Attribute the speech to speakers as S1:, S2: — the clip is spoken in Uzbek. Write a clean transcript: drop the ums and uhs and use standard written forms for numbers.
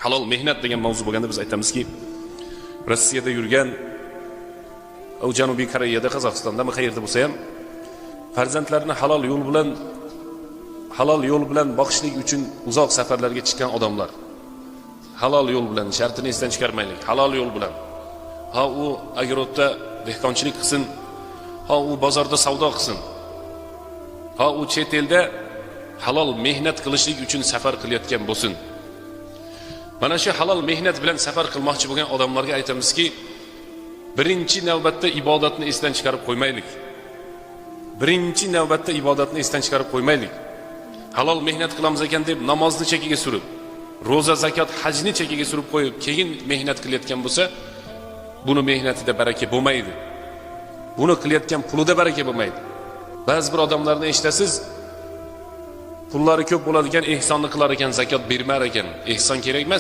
S1: halol mehnat degan mavzu bo'lganda biz aytamizki, Rossiyada yurgan, Janubiy Koreyada, Qozog'istonda, qayerda bo'lsa ham farzandlarini halol yo'l bilan boqishlik uchun uzoq safarlarga chiqqan odamlar. Halol yo'l bilan, shartini esdan chiqarmaylik. Halol yo'l bilan. Ha u agrodda dehqonchilik qilsin, ha u bozorda savdo qilsin. Ha u chet elda halol mehnat qilishlik uchun safar qilayotgan bo'lsin. Mana shu halol mehnat bilan safar qilmoqchi bo'lgan odamlarga aytamizki, birinchi navbatda ibodatni esdan chiqarib qo'ymaylik. Birinchi navbatda ibodatni esdan chiqarib qo'ymaylik. Halol mehnat qilamiz ekan deb namozni chekiga surib, roza, zakot, hajni chekiga surib qo'yib, keyin mehnat qilayotgan bo'lsa, buni mehnatida baraka bo'lmaydi. Buni qilayotgan pulida baraka bo'lmaydi. Ba'zi bir odamlarni eshitasiz, pullari ko'p bo'ladigan ehsonni qilar ekan, zakot bermar ekan. Ehson kerak emas.